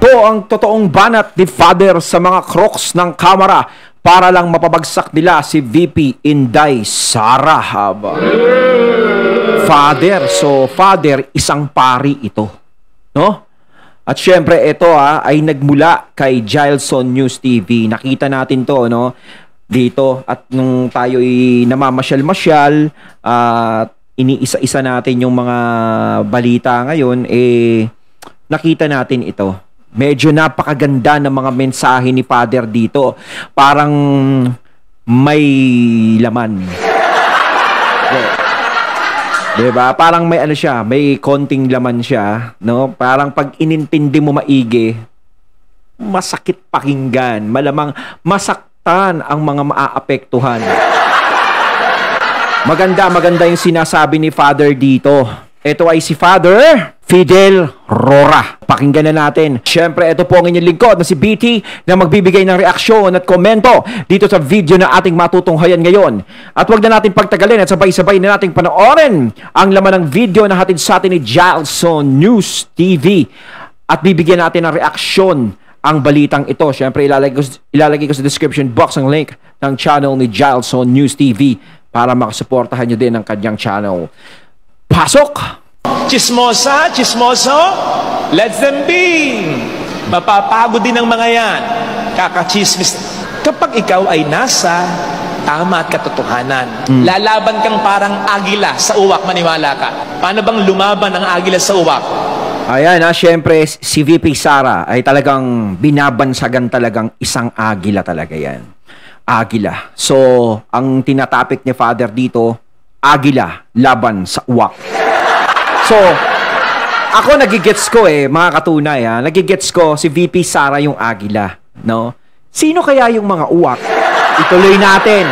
Ito ang totoong banat ni Father sa mga crocs ng kamera para lang mapabagsak nila si VP Inday Sara. Haba. Father, so Father, isang pari ito, no? At syempre ito ay nagmula kay Gilson News TV. Nakita natin to, no, dito, at nung tayo'y namamasyal-masyal at iniisa-isa natin yung mga balita ngayon, nakita natin ito. Medyo napakaganda ng mga mensahe ni Father dito. Parang may laman. Diba? Parang may ano siya, may konting laman siya, no? Parang pag inintindi mo maigi, masakit pakinggan, malamang masaktan ang mga maaapektuhan. Maganda yung sinasabi ni Father dito. Ito ay si Father Fidel Rora. Pakinggan na natin. Siyempre, ito po ang inyong lingkod na si BT na magbibigay ng reaksyon at komento dito sa video na ating matutunghayan ngayon. At huwag na natin pagtagalin at sabay-sabay na nating panoorin ang laman ng video na hatid sa atin ni Gilson News TV. At bibigyan natin ng reaksyon ang balitang ito. Siyempre, ilalagay ko sa description box ang link ng channel ni Gilson News TV para makasuportahan nyo din ang kanyang channel. Pasok! Chismosa, chismoso, let them be. Mapapagod din ang mga yan. Kakachismis. Kapag ikaw ay nasa tama at katotohanan, lalaban kang parang agila sa uwak, maniwala ka. Paano bang lumaban ang agila sa uwak? Ayan syempre si VP Sara ay talagang binabansagan talagang isang agila talaga yan. Agila. So, ang tinatapik ni Father dito, agila laban sa uwak. So, ako nagigets ko mga katunay nagigets ko si VP Sara yung agila, no? Sino kaya yung mga uwak? Ituloy natin.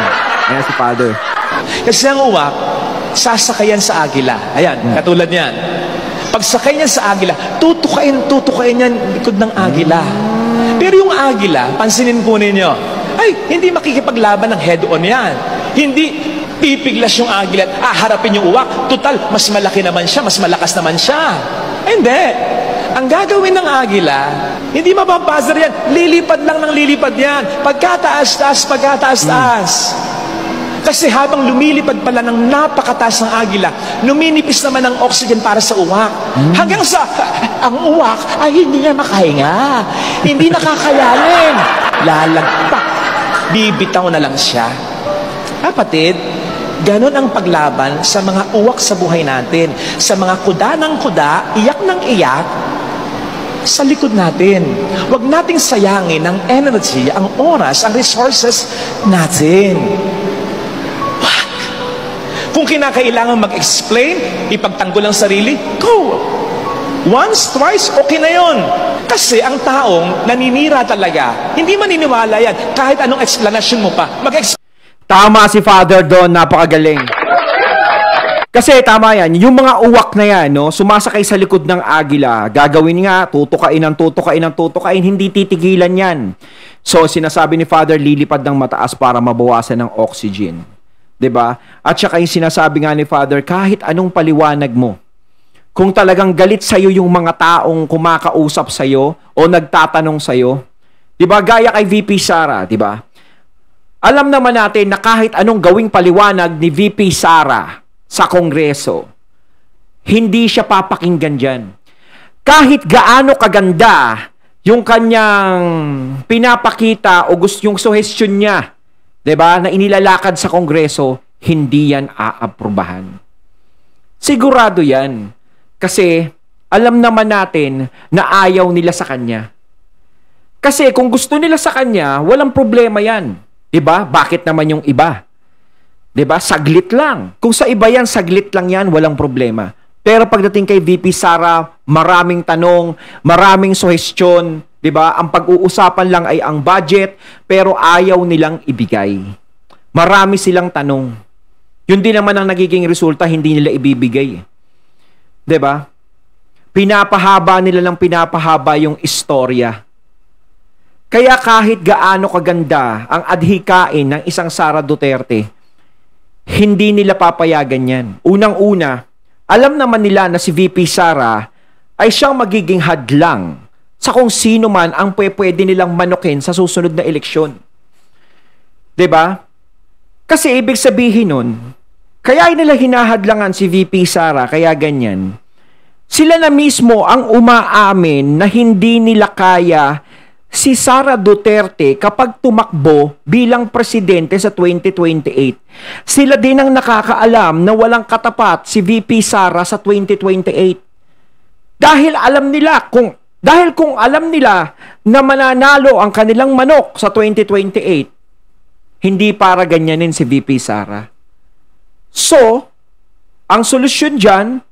Ayan si Father. Kasi ang uwak, sasakayan sa agila. Ayan, katulad niyan. Pagsakay niya sa agila, tutukain yan likod ng agila. Pero yung agila, pansinin po ninyo, ay, hindi makikipaglaban ng head-on yan. Hindi pipiglas yung agila at haharapin yung uwak. Total, mas malaki naman siya, mas malakas naman siya. Hindi. Ang gagawin ng agila, hindi mapapazar yan. Lilipad lang ng lilipad yan. Pagkataas-taas, pagkataas-taas. Kasi habang lumilipad pala ng napakataas ng agila, numinipis naman ang oxygen para sa uwak. Hanggang sa, ang uwak ay hindi niya makahinga. Hindi nakakayanin. Lalagpak. Bibitaw na lang siya. Kapatid, ganon ang paglaban sa mga uwak sa buhay natin. Sa mga kuda ng kuda, iyak ng iyak, sa likod natin. Huwag nating sayangin ang energy, ang oras, ang resources natin. Wag! Kung kinakailangan mag-explain, ipagtanggol ang sarili, go! Once, twice, okay na yon. Kasi ang taong naninira talaga, hindi maniniwala yan. Kahit anong explanation mo pa, Tama si Father doon, napakagaling. Kasi tama yan, yung mga uwak na yan, no, sumasakay sa likod ng agila, gagawin nga, tutukain, hindi titigilan yan. So, sinasabi ni Father, lilipad ng mataas para mabawasan ng oxygen. 'Di ba? At saka yung sinasabi nga ni Father, kahit anong paliwanag mo, kung talagang galit sa'yo yung mga taong kumakausap sa'yo o nagtatanong sa'yo, 'di ba, gaya kay VP Sara, 'di ba? Alam naman natin na kahit anong gawing paliwanag ni VP Sara sa Kongreso, hindi siya papakinggan dyan. Kahit gaano kaganda yung kanyang pinapakita o gusto yung suhestyon niya, 'di ba, na inilalakad sa Kongreso, hindi yan aaprubahan. Sigurado yan. Kasi alam naman natin na ayaw nila sa kanya. Kasi kung gusto nila sa kanya, walang problema yan. Diba? Bakit naman yung iba? Diba? Saglit lang. Kung sa iba yan, saglit lang yan, walang problema. Pero pagdating kay VP Sara, maraming tanong, maraming suhestyon, diba? Ang pag-uusapan lang ay ang budget, pero ayaw nilang ibigay. Marami silang tanong. Yun din naman ang nagiging resulta, hindi nila ibibigay. Diba? Pinapahaba nila lang pinapahaba yung istorya. Kaya kahit gaano kaganda ang adhikain ng isang Sara Duterte, hindi nila papayagan yan. Unang-una, alam naman nila na si VP Sara ay siyang magiging hadlang sa kung sino man ang pwede nilang manukin sa susunod na eleksyon. 'Di ba? Kasi ibig sabihin nun, kaya nila hinahadlangan si VP Sara, kaya ganyan. Sila na mismo ang umaamin na hindi nila kaya si Sara Duterte kapag tumakbo bilang presidente sa 2028. Sila din ang nakakaalam na walang katapat si VP Sara sa 2028. Dahil kung alam nila na mananalo ang kanilang manok sa 2028, hindi para ganyanin si VP Sara. So, ang solusyon dyan,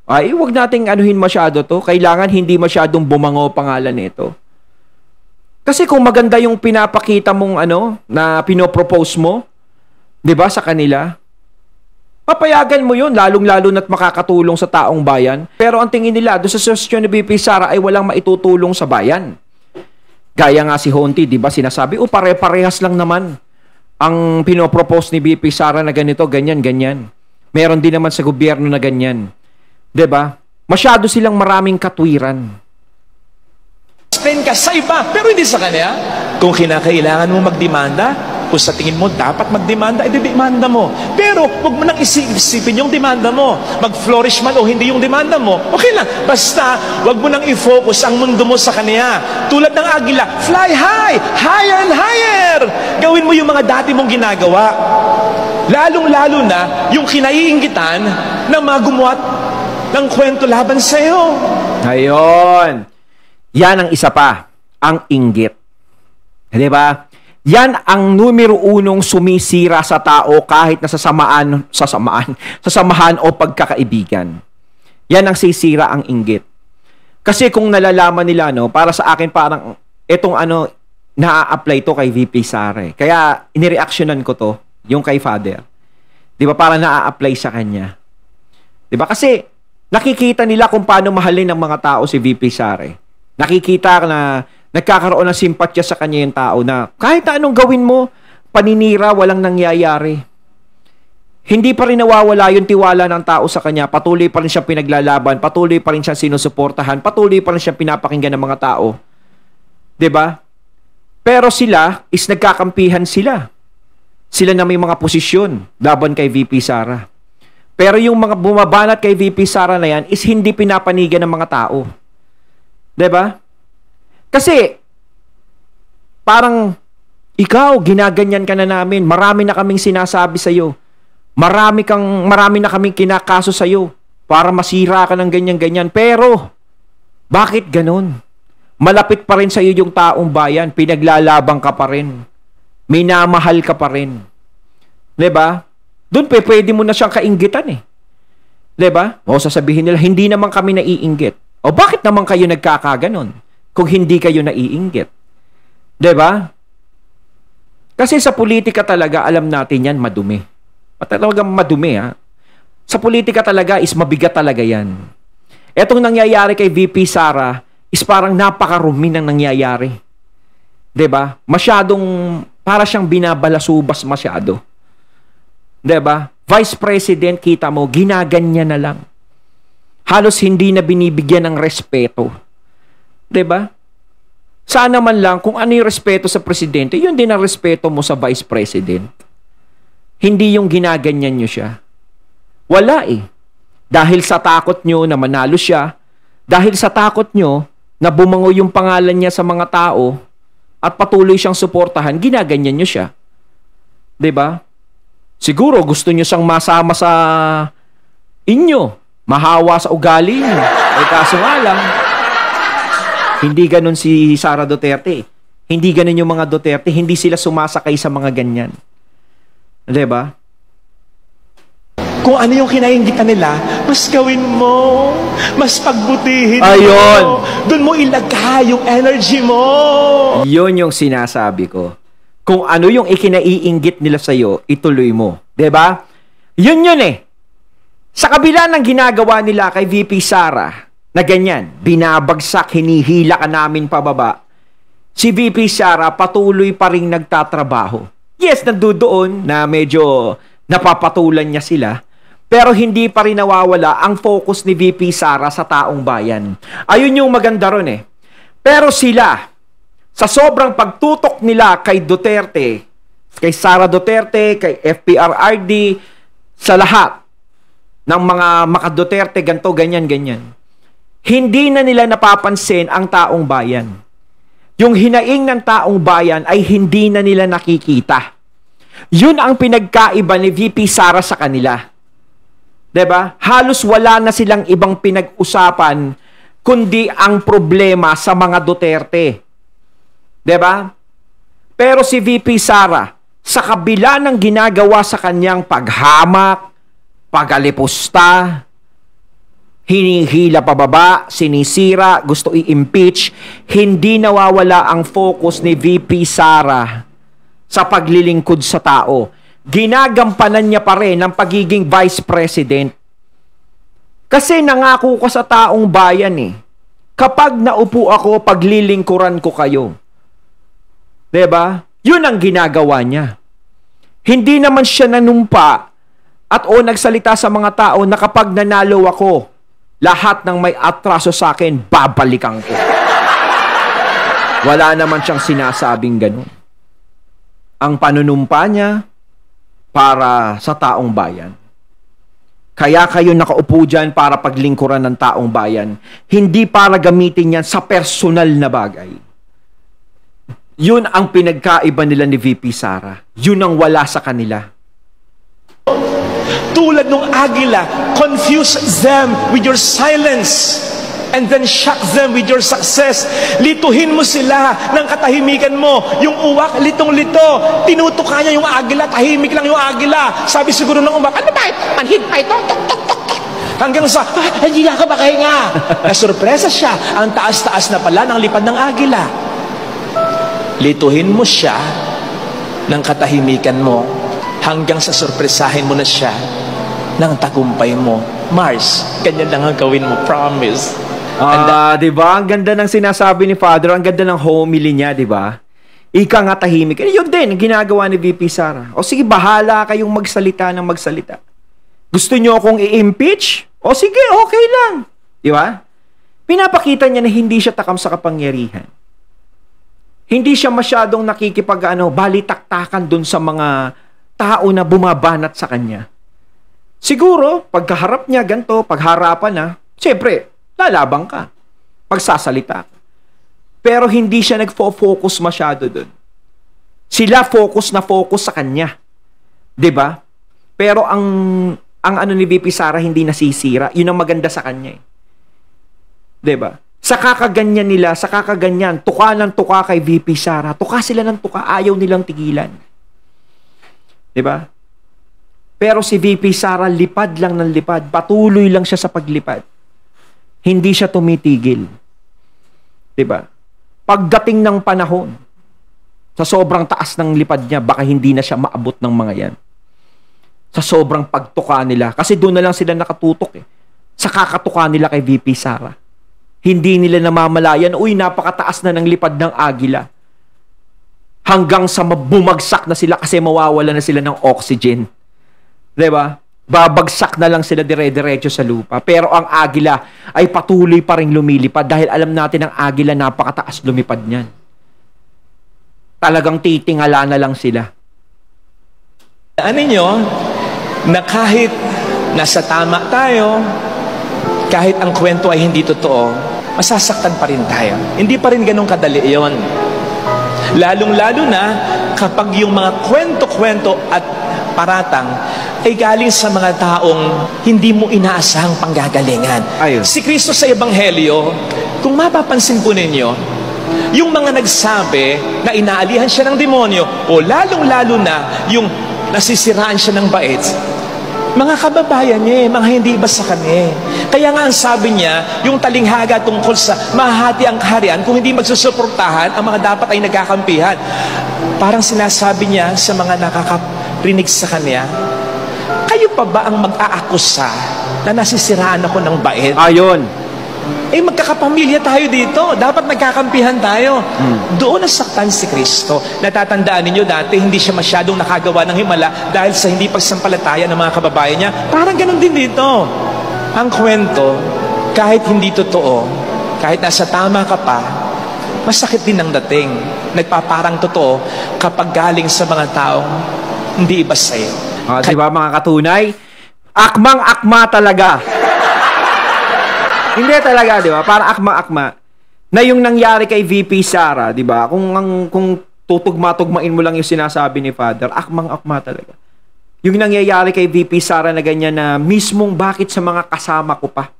ay huwag nating anuhin masyado to. Kailangan hindi masyadong bumango pangalan nito. Kasi kung maganda yung pinapakita mong na pinopropose mo, 'di ba, sa kanila, papayagan mo yun, lalong-lalo na't makakatulong sa taong bayan. Pero ang tingin nila, doon sa suggestion ni VP Sara ay walang maitutulong sa bayan. Gaya nga si Honti, 'di ba, sinasabi, pare-parehas lang naman ang pinopropose ni VP Sara na ganito, ganyan, ganyan. Meron din naman sa gobyerno na ganyan. 'Di ba? Masyado silang maraming katwiran. Explain ka sa iba, pero hindi sa kanya. Kung kinakailangan mo magdemanda, kung sa tingin mo dapat magdemanda, demanda mo. Pero huwag mo nang isipin yung demanda mo. Mag-flourish man o hindi yung demanda mo, okay lang. Basta, huwag mo nang i-focus ang mundo mo sa kanya. Tulad ng agila, fly high, higher and higher. Gawin mo yung mga dati mong ginagawa. Lalong-lalo na yung kinaiinggitan na magumuat ng kwento laban sa'yo. Ayun. Yan ang isa pa, ang inggit. Di ba? Yan ang numero unong sumisira sa tao kahit na sasamahan o pagkakaibigan. Yan ang sisira, ang inggit. Kasi kung nalalaman nila, para sa akin parang itong na-apply to kay VP Sara. Kaya inireaksyonan ko to, yung kay Father. Di ba? Parang na-apply sa kanya. Di ba? Kasi nakikita nila kung paano mahalin ng mga tao si VP Sara. Nakikita na nagkakaroon ng simpatya sa kanya yung tao na kahit anong gawin mo, paninira, walang nangyayari. Hindi pa rin nawawala yung tiwala ng tao sa kanya. Patuloy pa rin siya pinaglalaban, patuloy pa rin siya sinusuportahan, patuloy pa rin siya pinapakinggan ng mga tao. 'Di ba? Pero sila is nagkakampihan sila. Sila na may mga posisyon laban kay VP Sara. Pero yung mga bumabanat kay VP Sara na yan is hindi pinapanigan ng mga tao. 'Di ba? Kasi parang ikaw ginaganyan ka na namin. Marami na kaming sinasabi sa iyo. Marami na kaming kinakaso sa iyo para masira ka ng ganyan-ganyan. Pero bakit ganun? Malapit pa rin sa iyo yung taong bayan, pinaglalaban ka pa rin. Minamahal ka pa rin. 'Di ba? Doon pwede mo na siyang kainggitan eh. 'Di ba? O sasabihin nila hindi naman kami naiinggit. O bakit naman kayo nagkakaganon kung hindi kayo naiinggit? 'Di ba? Kasi sa politika talaga, alam natin yan, madumi. Talagang madumi, ha? Sa politika talaga is mabigat talaga yan. Etong nangyayari kay VP Sara is parang napakarumi ng nangyayari. 'Di ba? Masyadong, para siyang binabalasubas masyado. 'Di ba? Vice President, kita mo, ginaganyan na lang. Halos hindi na binibigyan ng respeto. 'Di ba? Sana man lang kung ano yung respeto sa presidente, yun din ang respeto mo sa vice president. Hindi yung ginaganyan nyo siya. Wala eh. Dahil sa takot nyo na manalo siya, dahil sa takot nyo na bumango yung pangalan niya sa mga tao at patuloy siyang suportahan, ginaganyan nyo siya. 'Di ba? Siguro gusto nyo siyang masama sa inyo. Mahawa sa ugali niyo. Ay kaso nga lang, hindi ganun si Sara Duterte. Hindi ganun yung mga Duterte. Hindi sila sumasakay sa mga ganyan. 'Di ba? Kung ano yung kinainggitan nila, mas gawin mo. Mas pagbutihin Ayun. mo. Doon mo ilagay yung energy mo. Yun yung sinasabi ko. Kung ano yung ikinaiinggit nila sa'yo, ituloy mo. 'Di ba? Yun eh. Sa kabila ng ginagawa nila kay VP Sara, na ganyan, binabagsak, hinihila ka namin pababa, si VP Sara patuloy pa rin nagtatrabaho. Yes, nandoon na medyo napapatulan niya sila, pero hindi pa rin nawawala ang focus ni VP Sara sa taong bayan. Ayun yung maganda ron eh. Pero sila, sa sobrang pagtutok nila kay Duterte, kay Sara Duterte, kay FPRRD, sa lahat ng mga maka-Duterte, ganto, ganyan, ganyan, hindi na nila napapansin ang taong bayan. Yung hinaing ng taong bayan ay hindi na nila nakikita. Yun ang pinagkaiba ni VP Sara sa kanila. 'Di ba? Halos wala na silang ibang pinag-usapan kundi ang problema sa mga Duterte. 'Di ba? Pero si VP Sara, sa kabila ng ginagawa sa kanyang paghamak, pagalipusta, hinihila pababa, sinisira, gusto i-impeach, hindi nawawala ang focus ni VP Sara sa paglilingkod sa tao. Ginagampanan niya pa rin ang pagiging vice president. Kasi nangako ko sa taong bayan kapag naupo ako, paglilingkuran ko kayo. 'Di ba? Yun ang ginagawa niya. Hindi naman siya nanumpa at nagsalita sa mga tao na kapag nanalo ako, lahat ng may atraso sa akin, babalikan ko. Wala naman siyang sinasabing ganun. Ang panunumpa niya para sa taong bayan. Kaya kayo nakaupo dyan para paglingkuran ng taong bayan. Hindi para gamitin yan sa personal na bagay. Yun ang pinagkaiba nila ni VP Sara. Yun ang wala sa kanila. Tulad ng agila, confuse them with your silence and then shock them with your success. Lituhin mo sila ng katahimikan mo. Yung uwak, litong-lito. Tinutuka niya yung agila, tahimik lang yung agila. Sabi siguro ng uwak, ano ba ito? Manhid pa ito? Tok, tok, tok, tok. Hanggang sa, hindi na ka makahinga. Nasurpresa siya. Ang taas-taas na pala ng lipad ng agila. Lituhin mo siya ng katahimikan mo hanggang sa surpresahin mo na siya ng tagumpay mo. Mars, ganyan lang ang gawin mo, promise. Di ba? Ang ganda ng sinasabi ni Father, ang ganda ng homily niya, di ba? Ika nga tahimik. Yun din, ginagawa ni VP Sara. O sige, bahala kayong magsalita ng magsalita. Gusto nyo akong i-impeach? O sige, okay lang. Di ba? Pinapakita niya na hindi siya takam sa kapangyarihan. Hindi siya masyadong balitaktakan dun sa mga tao na bumabanat sa kanya. Siguro, pagkaharap niya ganito, pagharapan na, siyempre, lalabang ka. Pagsasalita ka. Pero hindi siya nagfo-focus masyado dun. Sila focus na focus sa kanya. 'Di ba? Pero ang ano ni VP Sara hindi nasisira. Yun ang maganda sa kanya. 'Di ba? Sa kakaganyan nila, sa kakaganyan, tuka ng tuka kay VP Sara. Tuka sila ng tuka, ayaw nilang tigilan. 'Di ba? Pero si VP Sara, lipad lang ng lipad. Patuloy lang siya sa paglipad. Hindi siya tumitigil. 'Di ba? Pagdating ng panahon, sa sobrang taas ng lipad niya, baka hindi na siya maabot ng mga yan. Sa sobrang pagtuka nila. Kasi doon na lang sila nakatutok sa kakatuka nila kay VP Sara. Hindi nila namamalayan, napakataas na ng lipad ng agila. Hanggang sa bumagsak na sila kasi mawawala na sila ng oxygen. Diba? Babagsak na lang sila dire-diretso sa lupa. Pero ang agila ay patuloy pa rin lumilipad dahil alam natin ang agila napakataas lumipad niyan. Talagang titingala na lang sila. Ano nyo, na kahit nasa tama tayo, kahit ang kwento ay hindi totoo, masasaktan pa rin tayo. Hindi pa rin ganun kadali yon. Lalong-lalo na kapag yung mga kwento-kwento at paratang ay galing sa mga taong hindi mo inaasahang panggagalingan. Ayun. Si Kristo sa Ebanghelyo, kung mapapansin po ninyo, yung mga nagsabi na inaalihan siya ng demonyo o lalong-lalo na yung nasisiraan siya ng bait, mga kababayan niya, mga hindi iba sa kanya. Kaya nga ang sabi niya, yung talinghaga tungkol sa mahati ang kaharian, kung hindi magsusuportahan, ang mga dapat ay nagkakampihan. Parang sinasabi niya sa mga nakakarinig sa kanya, kayo pa ba ang mag-aakusa na nasisiraan ako ng bait? Ayon. Magkakapamilya tayo dito. Dapat nagkakampihan tayo. Doon nasaktan si Kristo. Natatandaan ninyo dati, hindi siya masyadong nakagawa ng himala dahil sa hindi pagsampalataya ng mga kababayan niya. Parang ganun din dito. Ang kwento, kahit hindi totoo, kahit nasa tama ka pa, masakit din ang dating. Nagpaparang totoo kapag galing sa mga taong hindi iba sa'yo. Di ba mga katunay? Akmang-akma talaga. Hindi talaga, di ba? Para akma-akma. Na yung nangyari kay VP Sara, di ba? Kung tutugma-tugmain mo lang yung sinasabi ni Father, akmang-akma talaga. Yung nangyayari kay VP Sara na ganyan na mismong bakit sa mga kasama ko pa.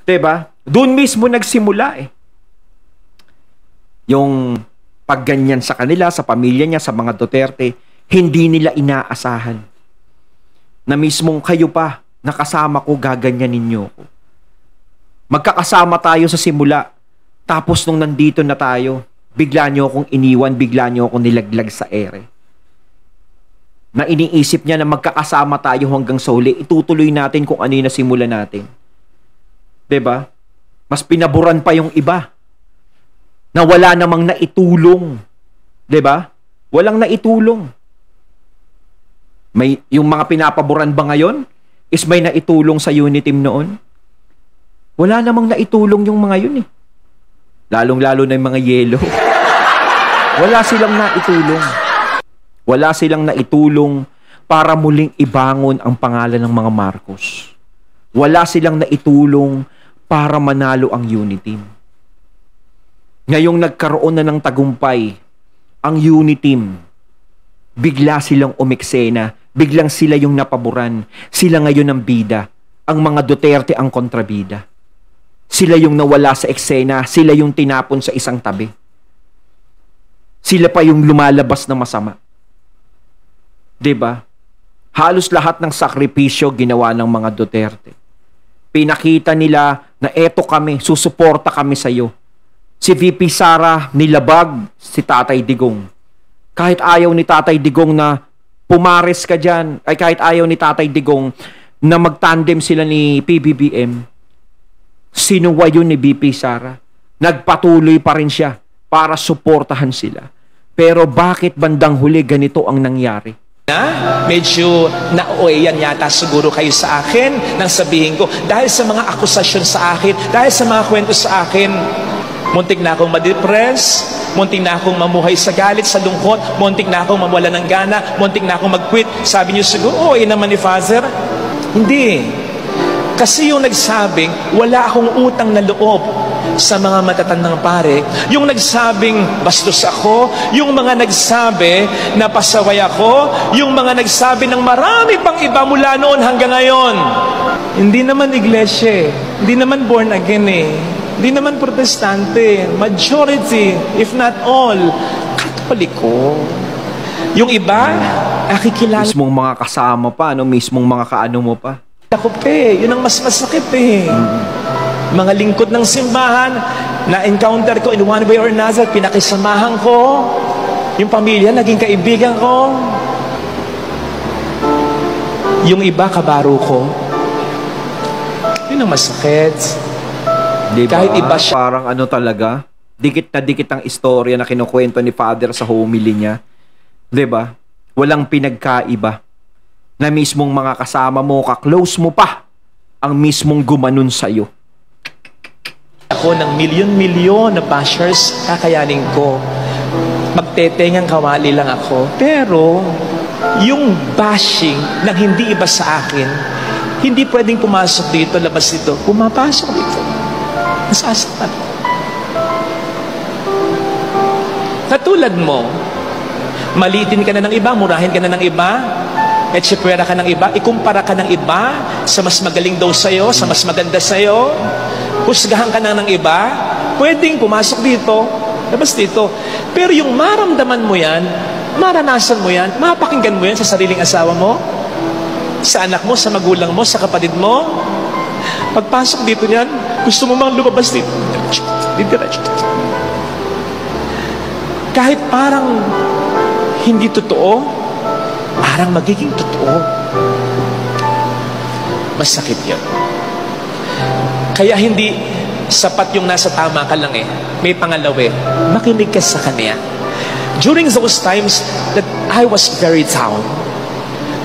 Di ba? Doon mismo nagsimula eh. Yung pagganyan sa kanila, sa pamilya niya, sa mga Duterte, hindi nila inaasahan. Na mismong kayo pa, nakasama ko, gaganyanin niyo ko. Magkakasama tayo sa simula. Tapos nung nandito na tayo, bigla niyo akong iniwan, bigla niyo akong nilaglag sa ere. Na iniisip niya na magkakasama tayo hanggang sa huli, itutuloy natin kung ano yung nasimula natin. Diba? Mas pinaburan pa yung iba. Na wala namang naitulong. Diba? Walang naitulong. Yung mga pinapaboran ba ngayon is may naitulong sa Uniteam noon? Wala namang naitulong yung mga yun eh. Lalong-lalo na yung mga yellow. Wala silang naitulong. Wala silang naitulong para muling ibangon ang pangalan ng mga Marcos. Wala silang naitulong para manalo ang Uniteam. Ngayong nagkaroon na ng tagumpay ang Uniteam, bigla silang umeksena, biglang sila yung napaboran, sila ngayon ang bida, ang mga Duterte ang kontrabida. Sila yung nawala sa eksena, sila yung tinapon sa isang tabi. Sila pa yung lumalabas na masama. 'Di ba? Halos lahat ng sakripisyo ginawa ng mga Duterte. Pinakita nila na eto kami, susuporta kami sa iyo. Si VP Sara nilabag si Tatay Digong. Kahit ayaw ni Tatay Digong na pumares ka dyan, ay kahit ayaw ni Tatay Digong na magtandem sila ni PBBM, sinuwa yun ni VP Sara. Nagpatuloy pa rin siya para suportahan sila. Pero bakit bandang huli ganito ang nangyari? Medyo nauuyan yata siguro kayo sa akin nang sabihin ko, dahil sa mga akusasyon sa akin, dahil sa mga kwento sa akin, muntik na akong ma-depress, muntik na akong mamuhay sa galit, sa lungkot, muntik na akong mawala ng gana, muntik na akong mag-quit. Sabi niyo siguro, naman ni Father. Hindi. Kasi yung nagsabing, wala akong utang na loob sa mga matatandang pare, yung nagsabing bastos ako, yung mga nagsabi na pasaway ako, yung mga nagsabi ng marami pang iba mula noon hanggang ngayon. Hindi naman iglesia, hindi naman born again hindi naman protestante, majority, if not all, Katoliko. Yung iba, nakikilala. Mismong mga kasama pa, mismong mga kaano mo pa. Ako yun ang mas masakit Mga lingkod ng simbahan, na-encounter ko in one way or another, pinakisamahan ko, yung pamilya, naging kaibigan ko. Yung iba, kabaro ko. Yun ang masakit. Diba? Kahit iba siya. Parang ano talaga, dikit na dikit ang istorya na kinukwento ni Father sa homily niya. Diba? Walang pinagkaiba. Na mismong mga kasama mo, ka-close mo pa, ang mismong gumanon sa'yo. Ako ng milyon-milyon na bashers, kakayanin ko. Magtetengang kawali lang ako. Pero, yung bashing ng hindi iba sa akin, hindi pwedeng pumasok dito, labas dito. Pumapasok dito. Nasasaktan. Katulad mo, maliitin ka na ng iba, murahin ka na ng iba, etsipwera ka ng iba, ikumpara ka ng iba sa mas magaling daw sa'yo, sa mas maganda sa'yo, husgahan ka na ng iba, pwedeng pumasok dito, labas dito. Pero yung maramdaman mo yan, maranasan mo yan, mapakinggan mo yan sa sariling asawa mo, sa anak mo, sa magulang mo, sa kapatid mo, pagpasok dito niyan, gusto mo mang lumabas dito, diretso. Kahit parang hindi totoo, parang magiging totoo. Masakit yun. Kaya hindi sapat yung nasa tama ka lang May pangalawa makinig ka sa kanya. During those times that I was very down,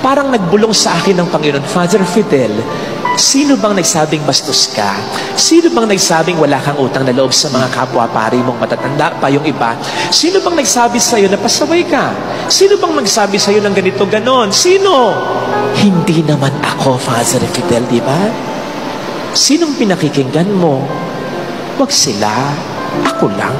parang nagbulong sa akin ng Panginoon, Father Fidel, Sino bang nagsabing bastos ka? Sino bang nagsabing wala kang utang na loob sa mga kapwa-pari mong matatanda pa yung iba? Sino bang nagsabi sa'yo na pasaway ka? Sino bang nagsabi sa'yo ng ganito, ganon? Sino? Hindi naman ako, Father Fidel, di ba? Sinong pinakikinggan mo? Huwag sila. Ako lang.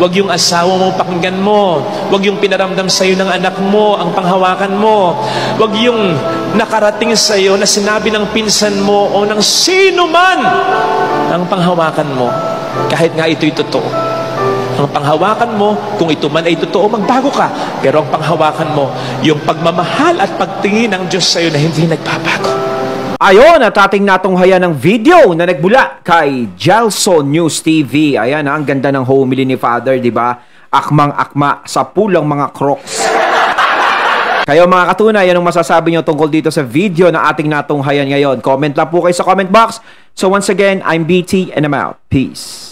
Huwag yung asawa mo pakinggan mo. Huwag yung pinaramdam sa'yo ng anak mo, ang panghawakan mo. Huwag yung nakarating sa'yo na sinabi ng pinsan mo o ng sino man ang panghawakan mo. Kahit nga ito'y totoo. Ang panghawakan mo, kung ito man ay totoo, magbago ka. Pero ang panghawakan mo, yung pagmamahal at pagtingin ng Diyos sa'yo na hindi nagbabago. Ayon, at ating natunghayan ng video na nagbula kay Gelson News TV. Ayan, ang ganda ng homily ni Father, di ba? Akmang-akma sa pulang mga crocs. Kayo mga katunay, anong masasabi nyo tungkol dito sa video na ating natunghayan ngayon? Comment lang po kayo sa comment box. So once again, I'm BT and I'm out. Peace.